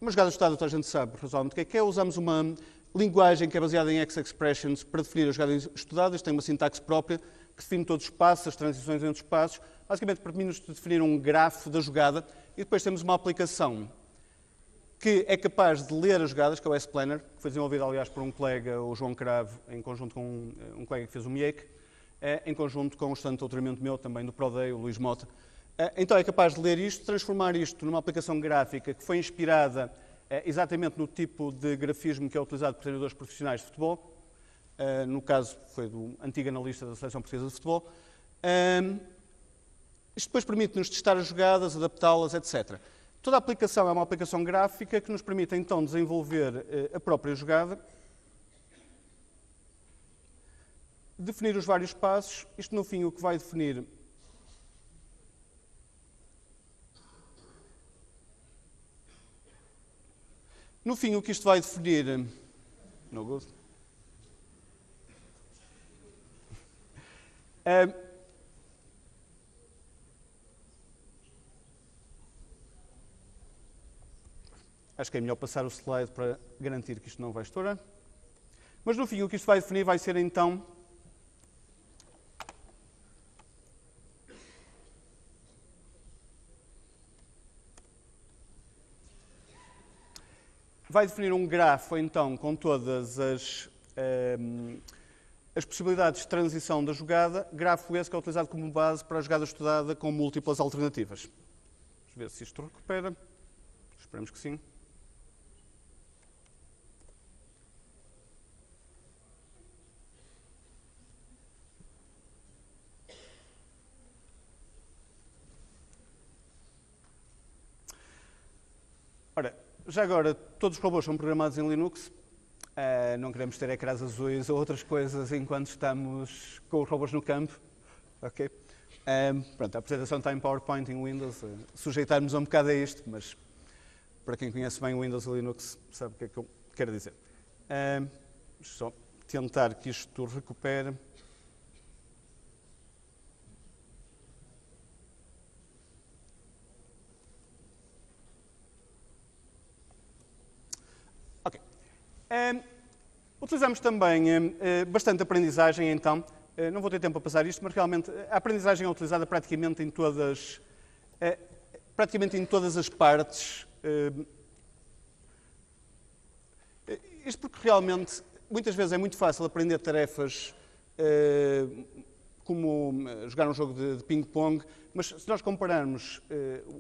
Uma jogada estudada, toda a gente sabe razoavelmente o que é. Usamos uma linguagem que é baseada em X-Expressions para definir as jogadas estudadas, tem uma sintaxe própria que define todos os passos, as transições entre os passos. Basicamente permite-nos definir um grafo da jogada e depois temos uma aplicação que é capaz de ler as jogadas, que é o S-Planner, que foi desenvolvido, aliás, por um colega, o João Cravo, em conjunto com um colega que fez o MIEC, em conjunto com um estudante de doutoramento meu, também do ProDei, o Luís Mota. Então é capaz de ler isto, transformar isto numa aplicação gráfica que foi inspirada exatamente no tipo de grafismo que é utilizado por treinadores profissionais de futebol. No caso, foi do antigo analista da Seleção Portuguesa de Futebol. Isto depois permite-nos testar as jogadas, adaptá-las, etc. Toda a aplicação é uma aplicação gráfica que nos permite, então, desenvolver a própria jogada, definir os vários passos. Isto, no fim, o que vai definir no fim, o que isto vai definir no good. Acho que é melhor passar o slide para garantir que isto não vai estourar. Mas, no fim, o que isto vai definir vai ser, então, vai definir um grafo, então, com todas as as possibilidades de transição da jogada, grafo esse que é utilizado como base para a jogada estudada com múltiplas alternativas. Vamos ver se isto recupera. Esperamos que sim. Ora, já agora, todos os robôs são programados em Linux. Não queremos ter ecrãs azuis ou outras coisas enquanto estamos com os robôs no campo. Ok? Pronto, a apresentação está em PowerPoint em Windows. Sujeitarmos um bocado a isto, mas para quem conhece bem o Windows e Linux sabe o que é que eu quero dizer. Só tentar que isto recupere. Ok. Utilizamos também bastante aprendizagem, então. Não vou ter tempo para passar isto, mas realmente a aprendizagem é utilizada praticamente em todas as partes. Isto porque realmente, muitas vezes é muito fácil aprender tarefas como jogar um jogo de ping-pong, mas se nós compararmos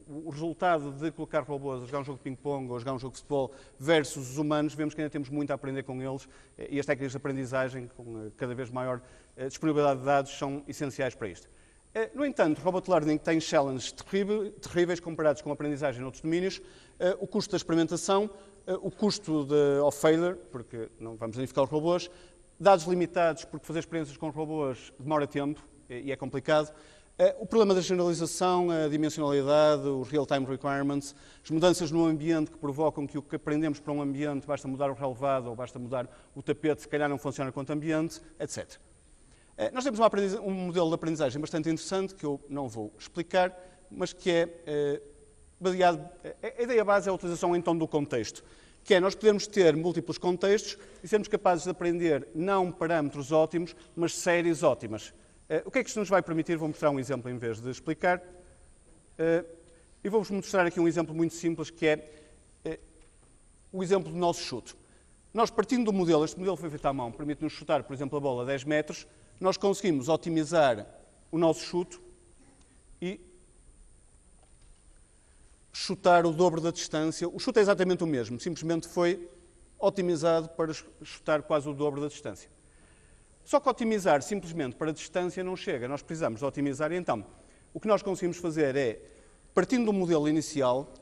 o resultado de colocar robôs a jogar um jogo de ping-pong ou a jogar um jogo de futebol versus os humanos, vemos que ainda temos muito a aprender com eles e as técnicas de aprendizagem, com cada vez maior disponibilidade de dados, são essenciais para isto. No entanto, o Robot Learning tem challenges terríveis comparados com a aprendizagem noutros domínios, o custo da experimentação, o custo of failure, porque não vamos unificar os robôs, dados limitados, porque fazer experiências com robôs demora tempo e é complicado, o problema da generalização, a dimensionalidade, os real-time requirements, as mudanças no ambiente que provocam que o que aprendemos para um ambiente, basta mudar o relevado ou basta mudar o tapete, se calhar não funciona quanto ambiente, etc. Nós temos um modelo de aprendizagem bastante interessante, que eu não vou explicar, mas que é baseado... A ideia base é a utilização então do contexto, que é nós podermos ter múltiplos contextos e sermos capazes de aprender não parâmetros ótimos, mas séries ótimas. O que é que isto nos vai permitir? Vou mostrar um exemplo em vez de explicar. E vou-vos mostrar aqui um exemplo muito simples, que é o exemplo do nosso chute. Nós, partindo do modelo, este modelo foi feito à mão, permite-nos chutar, por exemplo, a bola a 10 metros, nós conseguimos otimizar o nosso chute e chutar o dobro da distância. O chute é exatamente o mesmo, simplesmente foi otimizado para chutar quase o dobro da distância. Só que otimizar simplesmente para a distância não chega, nós precisamos de otimizar e então o que nós conseguimos fazer é, partindo do modelo inicial,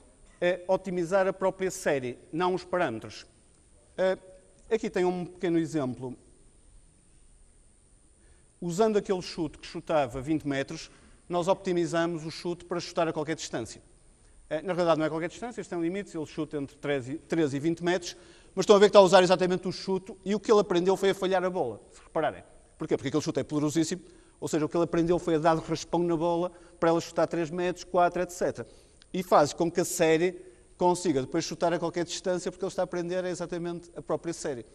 otimizar a própria série, não os parâmetros. Aqui tem um pequeno exemplo. Usando aquele chute que chutava 20 metros, nós optimizamos o chute para chutar a qualquer distância. Na realidade não é qualquer distância, este tem limites, ele chuta entre 13 e 20 metros, mas estão a ver que está a usar exatamente o chute e o que ele aprendeu foi a falhar a bola, se repararem. Porquê? Porque aquele chute é poderosíssimo, ou seja, o que ele aprendeu foi a dar raspão na bola para ela chutar 3 metros, 4, etc. E faz com que a série consiga depois chutar a qualquer distância, porque ele está a aprender exatamente a própria série.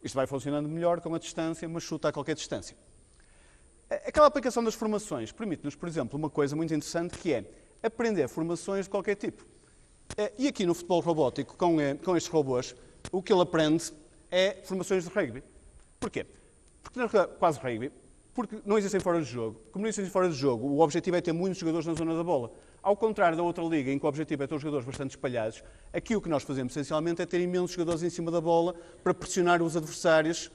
Isto vai funcionando melhor com a distância, mas chuta a qualquer distância. Aquela aplicação das formações permite-nos, por exemplo, uma coisa muito interessante que é aprender formações de qualquer tipo. E aqui no futebol robótico, com estes robôs, o que ele aprende é formações de rugby. Porquê? Porque, na realidade, quase rugby, porque não existem fora de jogo. Como não existem fora de jogo, o objetivo é ter muitos jogadores na zona da bola. Ao contrário da outra liga, em que o objetivo é ter os jogadores bastante espalhados, aqui o que nós fazemos, essencialmente, é ter imensos jogadores em cima da bola para pressionar os adversários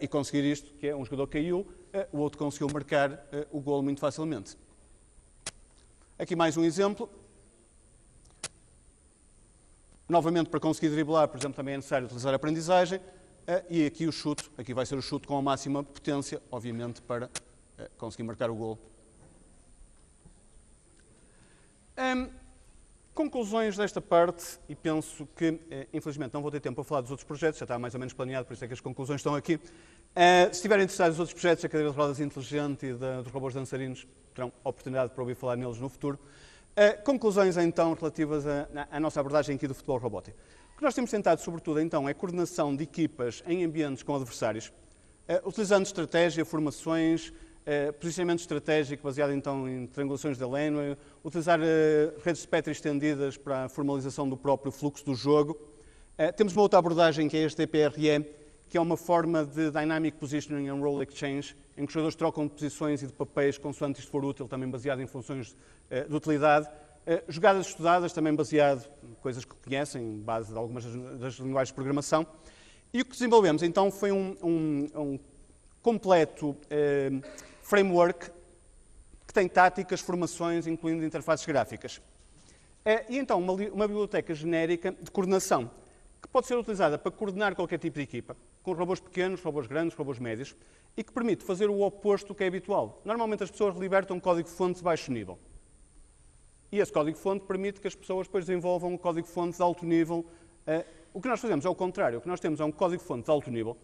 e conseguir isto, que é um jogador caiu, o outro conseguiu marcar o golo muito facilmente. Aqui mais um exemplo. Novamente, para conseguir driblar, por exemplo, também é necessário utilizar a aprendizagem. E aqui o chute, aqui vai ser o chute com a máxima potência, obviamente, para conseguir marcar o golo. Conclusões desta parte, e penso que, infelizmente, não vou ter tempo para falar dos outros projetos, já está mais ou menos planeado, por isso é que as conclusões estão aqui. Se estiverem interessados nos outros projetos, a cadeira de rodas inteligente e dos robôs dançarinos, terão oportunidade para ouvir falar neles no futuro. Conclusões, então, relativas à nossa abordagem aqui do futebol robótico. O que nós temos tentado, sobretudo, então, é coordenação de equipas em ambientes com adversários, utilizando estratégia, formações, posicionamento estratégico baseado, então, em triangulações de Laneway, utilizar redes de Petri estendidas para a formalização do próprio fluxo do jogo, Temos uma outra abordagem que é este DPRE, que é uma forma de Dynamic Positioning and Role Exchange, em que os jogadores trocam de posições e de papéis consoante isto for útil, também baseado em funções de utilidade. Jogadas estudadas, também baseado em coisas que conhecem, base de algumas das linguagens de programação. E o que desenvolvemos, então, foi um completo framework que tem táticas, formações, incluindo interfaces gráficas. E então, uma biblioteca genérica de coordenação, que pode ser utilizada para coordenar qualquer tipo de equipa, com robôs pequenos, robôs grandes, robôs médios, e que permite fazer o oposto do que é habitual. Normalmente as pessoas libertam um código-fonte de baixo nível. E esse código-fonte permite que as pessoas depois desenvolvam um código-fonte de alto nível. O que nós fazemos é o contrário. O que nós temos é um código-fonte de alto nível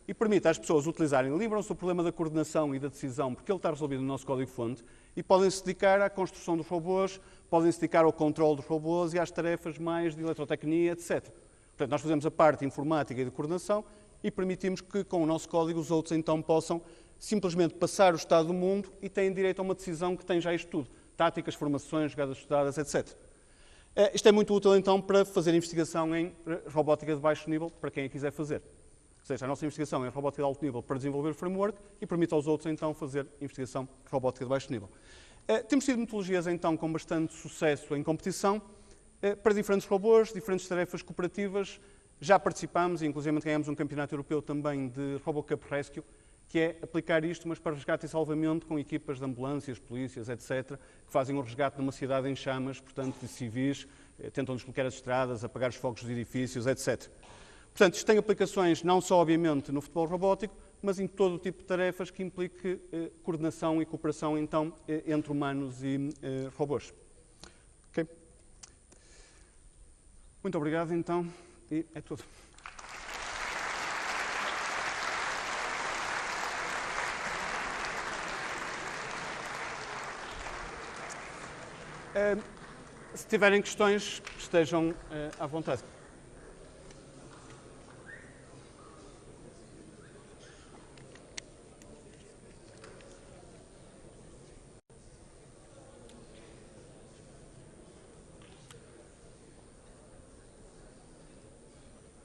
e permite às pessoas utilizarem, livram-se do problema da coordenação e da decisão, porque ele está resolvido no nosso código-fonte, e podem se dedicar à construção dos robôs, podem se dedicar ao controle dos robôs e às tarefas mais de eletrotecnia, etc. Portanto, nós fazemos a parte informática e de coordenação e permitimos que, com o nosso código, os outros então possam simplesmente passar o estado do mundo e têm direito a uma decisão que tem já isto tudo. Táticas, formações, jogadas estudadas, etc. Isto é muito útil, então, para fazer investigação em robótica de baixo nível, para quem a quiser fazer. Ou seja, a nossa investigação é em robótica de alto nível para desenvolver o framework e permite aos outros, então, fazer investigação em robótica de baixo nível. Temos tido metodologias, então, com bastante sucesso em competição, para diferentes robôs, diferentes tarefas cooperativas. Já participámos e, inclusive, ganhamos um campeonato europeu também de RoboCup Rescue, que é aplicar isto, mas para resgate e salvamento com equipas de ambulâncias, polícias, etc., que fazem o resgate de uma cidade em chamas, portanto, de civis, tentam desbloquear as estradas, apagar os fogos dos edifícios, etc. Portanto, isto tem aplicações não só, obviamente, no futebol robótico, mas em todo o tipo de tarefas que implique coordenação e cooperação, então, entre humanos e robôs. Okay. Muito obrigado, então, e é tudo. Se tiverem questões, estejam à vontade.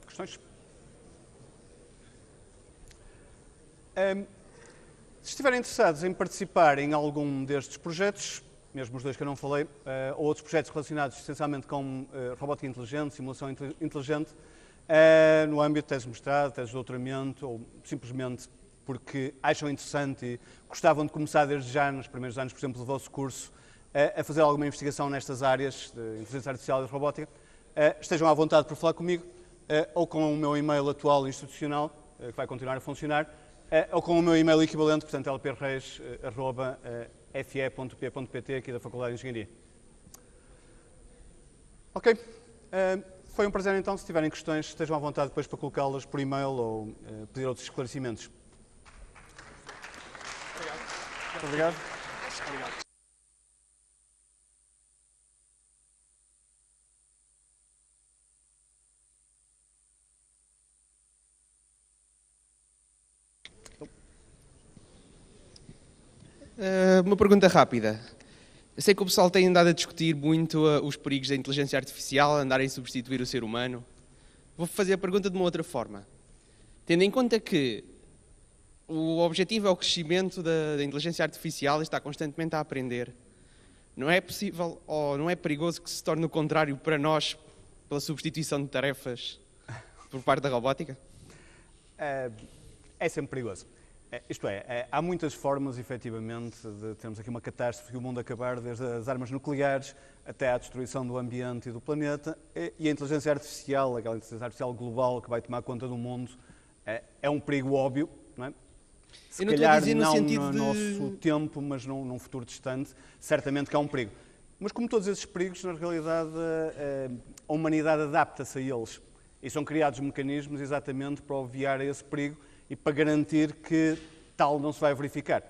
Questões? Se estiverem interessados em participar em algum destes projetos, mesmo os dois que eu não falei, ou outros projetos relacionados essencialmente com robótica inteligente, simulação inteligente, no âmbito de teses de mestrado, teses de doutoramento, ou simplesmente porque acham interessante e gostavam de começar desde já, nos primeiros anos, por exemplo, do vosso curso, a fazer alguma investigação nestas áreas de inteligência artificial e de robótica, estejam à vontade para falar comigo, ou com o meu e-mail atual institucional, que vai continuar a funcionar, ou com o meu e-mail equivalente, portanto, lpreis@fe.p.pt, aqui da Faculdade de Engenharia. Ok. Foi um prazer, então. Se tiverem questões, estejam à vontade depois para colocá-las por e-mail ou pedir outros esclarecimentos. Obrigado. Muito obrigado. Obrigado. Uma pergunta rápida. Eu sei que o pessoal tem andado a discutir muito os perigos da inteligência artificial, andarem a substituir o ser humano. Vou fazer a pergunta de uma outra forma. Tendo em conta que o objetivo é o crescimento da inteligência artificial e está constantemente a aprender, não é possível ou não é perigoso que se torne o contrário para nós, pela substituição de tarefas por parte da robótica? É sempre perigoso. Isto é, há muitas formas, efetivamente, de termos aqui uma catástrofe e o mundo acabar, desde as armas nucleares até à destruição do ambiente e do planeta, e a inteligência artificial, aquela inteligência artificial global que vai tomar conta do mundo, é um perigo óbvio, não é? Se calhar não no nosso tempo, mas num futuro distante, certamente que é um perigo. Mas como todos esses perigos, na realidade, a humanidade adapta-se a eles. E são criados mecanismos exatamente para obviar esse perigo e para garantir que tal não se vai verificar.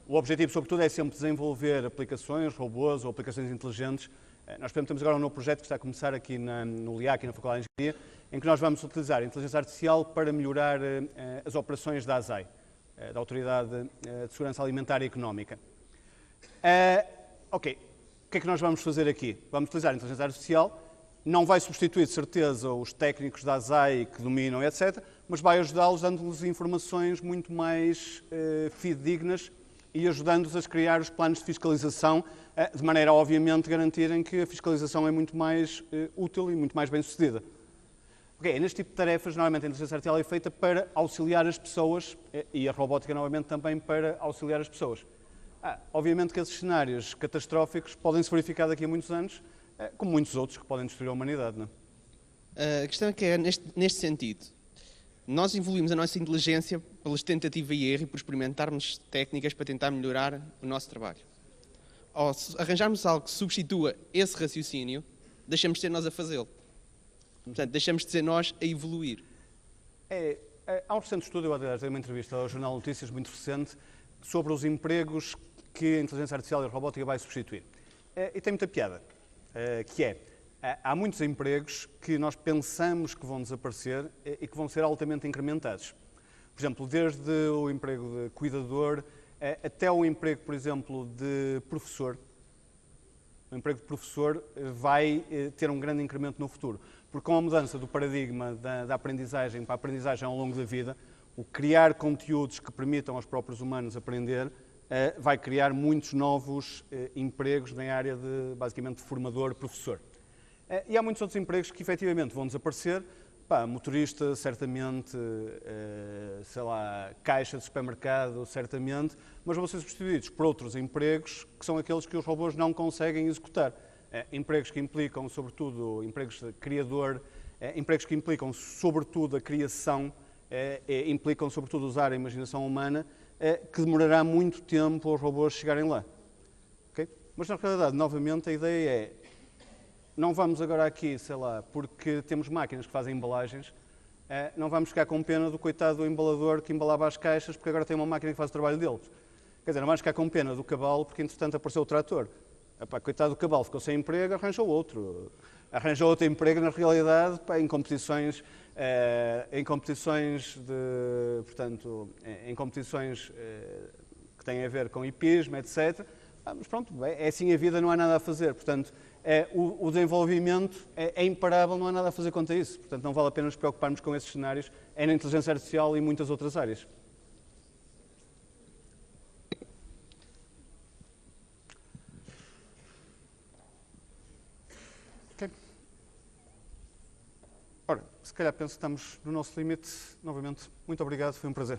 O objetivo, sobretudo, é sempre desenvolver aplicações, robôs ou aplicações inteligentes. Nós, por exemplo, temos agora um novo projeto que está a começar aqui no LIAC, na Faculdade de Engenharia, em que nós vamos utilizar a inteligência artificial para melhorar as operações da ASAI, da Autoridade de Segurança Alimentar e Económica. Ok, o que é que nós vamos fazer aqui? Vamos utilizar a inteligência artificial não vai substituir, de certeza, os técnicos da ASAI que dominam, etc., mas vai ajudá-los dando-lhes informações muito mais fidedignas e ajudando-os a criar os planos de fiscalização, de maneira a, obviamente, garantirem que a fiscalização é muito mais útil e muito mais bem-sucedida. Okay, neste tipo de tarefas, normalmente a inteligência artificial é feita para auxiliar as pessoas e a robótica, novamente, também para auxiliar as pessoas. Obviamente que esses cenários catastróficos podem se verificar daqui a muitos anos, como muitos outros que podem destruir a humanidade. Não é? A questão é que é neste sentido. Nós evoluímos a nossa inteligência pelas tentativa e erro e por experimentarmos técnicas para tentar melhorar o nosso trabalho. Ao arranjarmos algo que substitua esse raciocínio, deixamos de ser nós a fazê-lo. Portanto, deixamos de ser nós a evoluir. Há um recente estudo, eu aliás dei uma entrevista ao Jornal de Notícias muito recente, sobre os empregos que a inteligência artificial e a robótica vai substituir. E tem muita piada, que é, há muitos empregos que nós pensamos que vão desaparecer e que vão ser altamente incrementados. Por exemplo, desde o emprego de cuidador até o emprego, por exemplo, de professor. O emprego de professor vai ter um grande incremento no futuro, porque com a mudança do paradigma da aprendizagem para a aprendizagem ao longo da vida, o criar conteúdos que permitam aos próprios humanos aprender vai criar muitos novos empregos na área de, basicamente, de formador, professor. E há muitos outros empregos que efetivamente vão desaparecer. Motorista, certamente, sei lá, caixa de supermercado, certamente, mas vão ser substituídos por outros empregos que são aqueles que os robôs não conseguem executar. Empregos que implicam, sobretudo, empregos de criador, empregos que implicam, sobretudo, a criação, implicam, sobretudo, usar a imaginação humana, que demorará muito tempo os robôs chegarem lá. Okay? Mas, na realidade, novamente, a ideia é: não vamos agora aqui, sei lá, porque temos máquinas que fazem embalagens, não vamos ficar com pena do coitado do embalador que embalava as caixas, porque agora tem uma máquina que faz o trabalho deles. Quer dizer, não vamos ficar com pena do cavalo, porque entretanto apareceu o trator. Coitado do cavalo, ficou sem emprego, arranjou outro. Arranjou outro emprego, na realidade, em competições, que têm a ver com hipismo, etc. Mas pronto, é assim a vida, não há nada a fazer. Portanto, o desenvolvimento é imparável, não há nada a fazer quanto a isso. Portanto, não vale a pena nos preocuparmos com esses cenários, na inteligência artificial e muitas outras áreas. Okay. Ora, se calhar penso que estamos no nosso limite. Novamente, muito obrigado, foi um prazer.